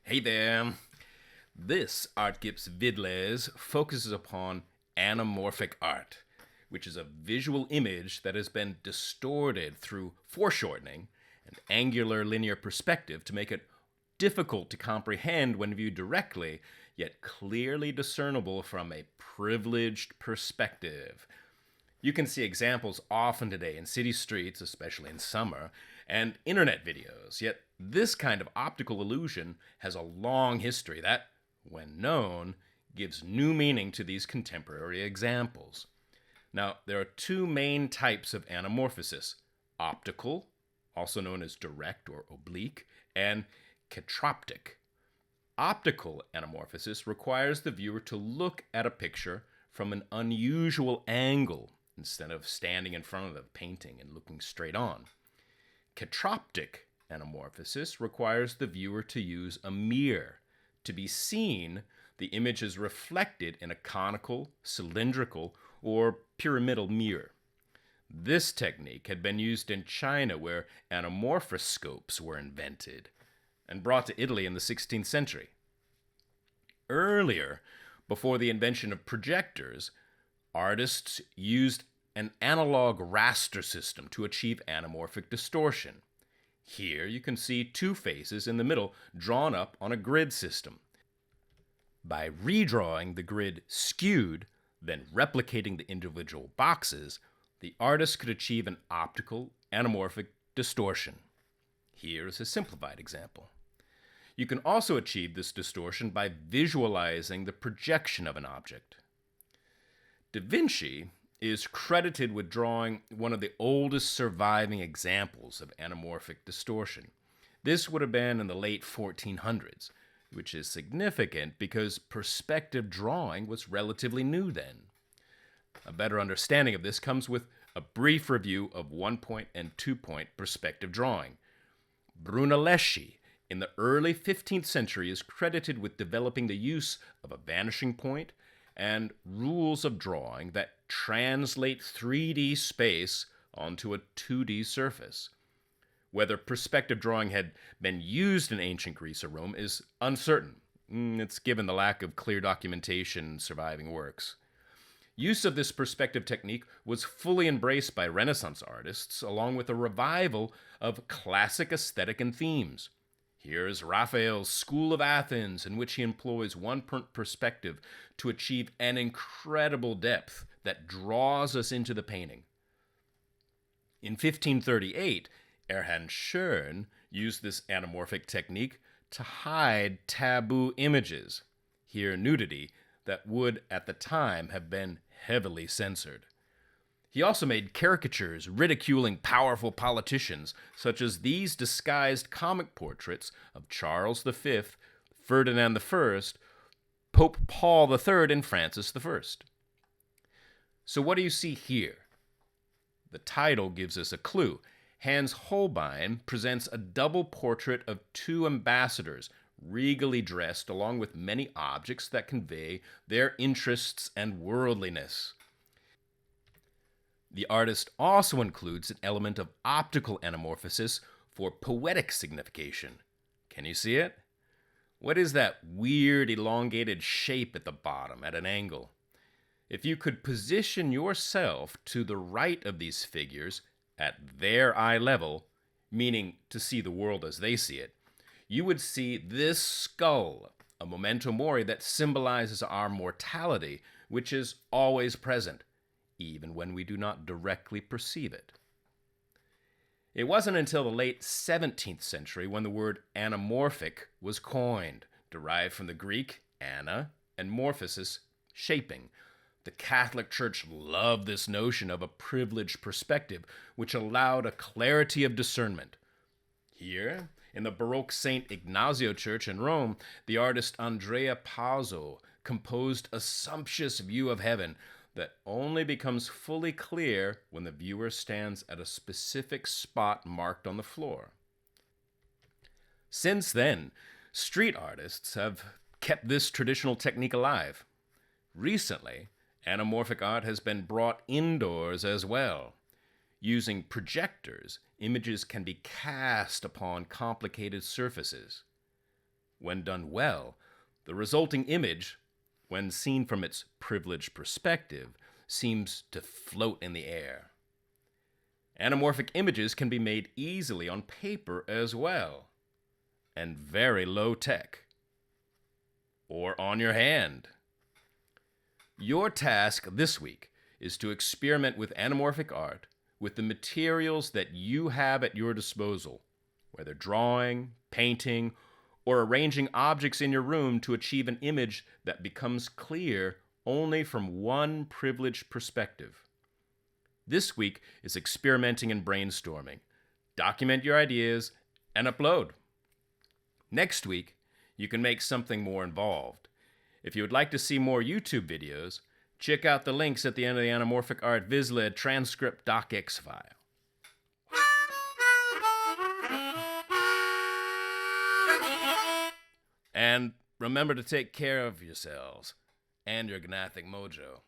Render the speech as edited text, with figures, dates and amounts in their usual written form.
Hey there! This ArtGIBS VidLes focuses upon anamorphic art, which is a visual image that has been distorted through foreshortening and angular linear perspective to make it difficult to comprehend when viewed directly, yet clearly discernible from a privileged perspective. You can see examples often today in city streets, especially in summer, and internet videos, yet this kind of optical illusion has a long history that, when known, gives new meaning to these contemporary examples. Now, there are two main types of anamorphosis: optical, also known as direct or oblique, and catroptic. Optical anamorphosis requires the viewer to look at a picture from an unusual angle instead of standing in front of the painting and looking straight on. Catroptic anamorphosis requires the viewer to use a mirror. To be seen, the image is reflected in a conical, cylindrical, or pyramidal mirror. This technique had been used in China, where anamorphoscopes were invented and brought to Italy in the 16th century. Earlier, before the invention of projectors, artists used an analog raster system to achieve anamorphic distortion. Here you can see two faces in the middle drawn up on a grid system. By redrawing the grid skewed, then replicating the individual boxes, the artist could achieve an optical anamorphic distortion. Here is a simplified example. You can also achieve this distortion by visualizing the projection of an object. Da Vinci is credited with drawing one of the oldest surviving examples of anamorphic distortion. This would have been in the late 1400s, which is significant because perspective drawing was relatively new then. A better understanding of this comes with a brief review of 1-point and 2-point perspective drawing. Brunelleschi, in the early 15th century, is credited with developing the use of a vanishing point and rules of drawing that translate 3D space onto a 2D surface. Whether perspective drawing had been used in ancient Greece or Rome is uncertain. It's given the lack of clear documentation in surviving works. Use of this perspective technique was fully embraced by Renaissance artists, along with a revival of classic aesthetic and themes. Here is Raphael's School of Athens, in which he employs one-point perspective to achieve an incredible depth that draws us into the painting. In 1538, Erhard Schön used this anamorphic technique to hide taboo images, here nudity, that would at the time have been heavily censored. He also made caricatures ridiculing powerful politicians, such as these disguised comic portraits of Charles V, Ferdinand I, Pope Paul III, and Francis I. So what do you see here? The title gives us a clue. Hans Holbein presents a double portrait of two ambassadors, regally dressed, along with many objects that convey their interests and worldliness. The artist also includes an element of optical anamorphosis for poetic signification. Can you see it? What is that weird elongated shape at the bottom at an angle? If you could position yourself to the right of these figures at their eye level, meaning to see the world as they see it, you would see this skull, a memento mori that symbolizes our mortality, which is always present, even when we do not directly perceive it. It wasn't until the late 17th century when the word anamorphic was coined, derived from the Greek ana and morphosis, shaping. The Catholic Church loved this notion of a privileged perspective, which allowed a clarity of discernment. Here, in the Baroque St. Ignazio Church in Rome, the artist Andrea Pazzo composed a sumptuous view of heaven that only becomes fully clear when the viewer stands at a specific spot marked on the floor. Since then, street artists have kept this traditional technique alive. Recently, anamorphic art has been brought indoors as well. Using projectors, images can be cast upon complicated surfaces. When done well, the resulting image, when seen from its privileged perspective, seems to float in the air. Anamorphic images can be made easily on paper as well, and very low tech, or on your hand. Your task this week is to experiment with anamorphic art with the materials that you have at your disposal, whether drawing, painting, or arranging objects in your room to achieve an image that becomes clear only from one privileged perspective. This week is experimenting and brainstorming. Document your ideas and upload. Next week, you can make something more involved. If you would like to see more YouTube videos, check out the links at the end of the Anamorphic Art VidLes transcript docx file. And remember to take care of yourselves and your gnathic mojo.